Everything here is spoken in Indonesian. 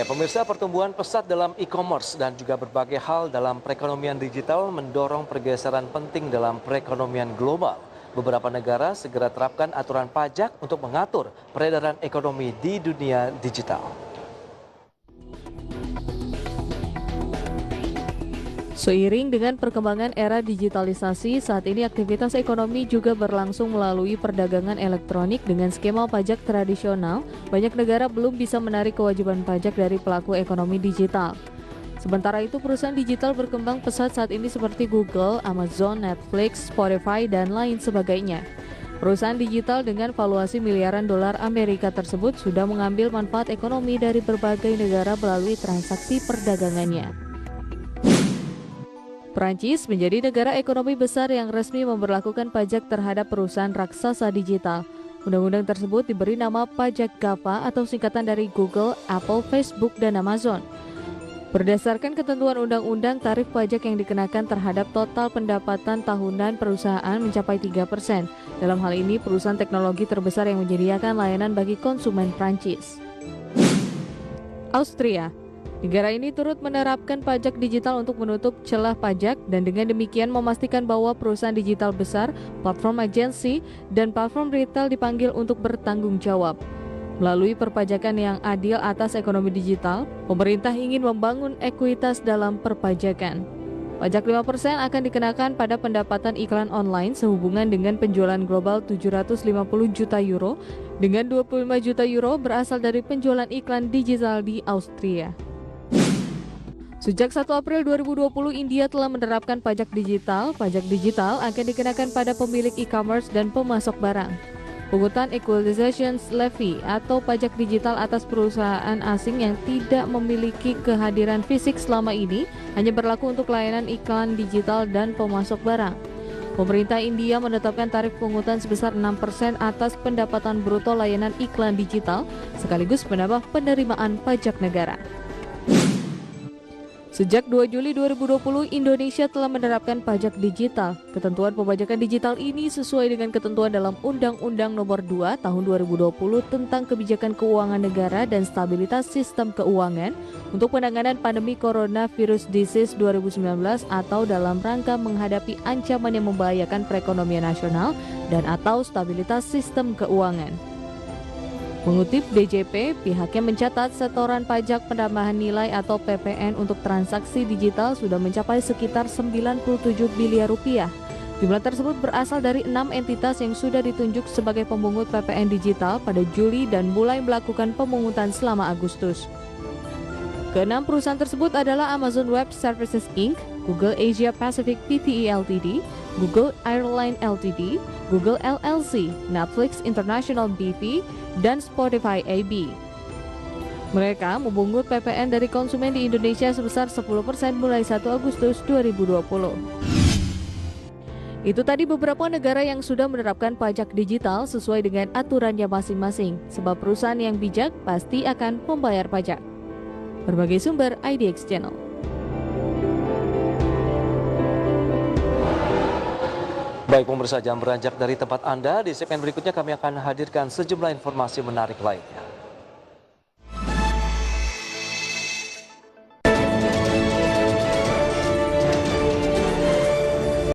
Pemirsa, pertumbuhan pesat dalam e-commerce dan juga berbagai hal dalam perekonomian digital mendorong pergeseran penting dalam perekonomian global. Beberapa negara segera terapkan aturan pajak untuk mengatur peredaran ekonomi di dunia digital. Seiring dengan perkembangan era digitalisasi, saat ini aktivitas ekonomi juga berlangsung melalui perdagangan elektronik dengan skema pajak tradisional. Banyak negara belum bisa menarik kewajiban pajak dari pelaku ekonomi digital. Sementara itu, perusahaan digital berkembang pesat saat ini seperti Google, Amazon, Netflix, Spotify, dan lain sebagainya. Perusahaan digital dengan valuasi miliaran dolar Amerika tersebut sudah mengambil manfaat ekonomi dari berbagai negara melalui transaksi perdagangannya. Prancis menjadi negara ekonomi besar yang resmi memberlakukan pajak terhadap perusahaan raksasa digital. Undang-undang tersebut diberi nama pajak GAFA atau singkatan dari Google, Apple, Facebook, dan Amazon. Berdasarkan ketentuan undang-undang, tarif pajak yang dikenakan terhadap total pendapatan tahunan perusahaan mencapai 3%. Dalam hal ini, perusahaan teknologi terbesar yang menyediakan layanan bagi konsumen Prancis. Austria. Negara ini turut menerapkan pajak digital untuk menutup celah pajak dan dengan demikian memastikan bahwa perusahaan digital besar, platform agensi, dan platform retail dipanggil untuk bertanggung jawab. Melalui perpajakan yang adil atas ekonomi digital, pemerintah ingin membangun ekuitas dalam perpajakan. Pajak 5% akan dikenakan pada pendapatan iklan online sehubungan dengan penjualan global 750 juta euro, dengan 25 juta euro berasal dari penjualan iklan digital di Austria. Sejak 1 April 2020, India telah menerapkan pajak digital. Pajak digital akan dikenakan pada pemilik e-commerce dan pemasok barang. Pungutan equalization levy atau pajak digital atas perusahaan asing yang tidak memiliki kehadiran fisik selama ini hanya berlaku untuk layanan iklan digital dan pemasok barang. Pemerintah India menetapkan tarif pungutan sebesar 6% atas pendapatan bruto layanan iklan digital, sekaligus menambah penerimaan pajak negara. Sejak 2 Juli 2020, Indonesia telah menerapkan pajak digital. Ketentuan pembajakan digital ini sesuai dengan ketentuan dalam Undang-Undang Nomor 2 Tahun 2020 tentang Kebijakan Keuangan Negara dan Stabilitas Sistem Keuangan untuk penanganan pandemi Coronavirus Disease 2019 atau dalam rangka menghadapi ancaman yang membahayakan perekonomian nasional dan atau stabilitas sistem keuangan. Mengutip DJP, pihaknya mencatat setoran pajak penambahan nilai atau PPN untuk transaksi digital sudah mencapai sekitar 97 miliar rupiah. Jumlah tersebut berasal dari 6 entitas yang sudah ditunjuk sebagai pemungut PPN digital pada Juli dan mulai melakukan pemungutan selama Agustus. Keenam perusahaan tersebut adalah Amazon Web Services Inc., Google Asia Pacific Pte Ltd, Google Airline Ltd, Google LLC, Netflix International BV, dan Spotify AB. Mereka memungut PPN dari konsumen di Indonesia sebesar 10% mulai 1 Agustus 2020. Itu tadi beberapa negara yang sudah menerapkan pajak digital sesuai dengan aturannya masing-masing, sebab perusahaan yang bijak pasti akan membayar pajak. Berbagai sumber IDX Channel. Baik pemirsa, jangan beranjak dari tempat Anda. Di segmen berikutnya kami akan hadirkan sejumlah informasi menarik lainnya.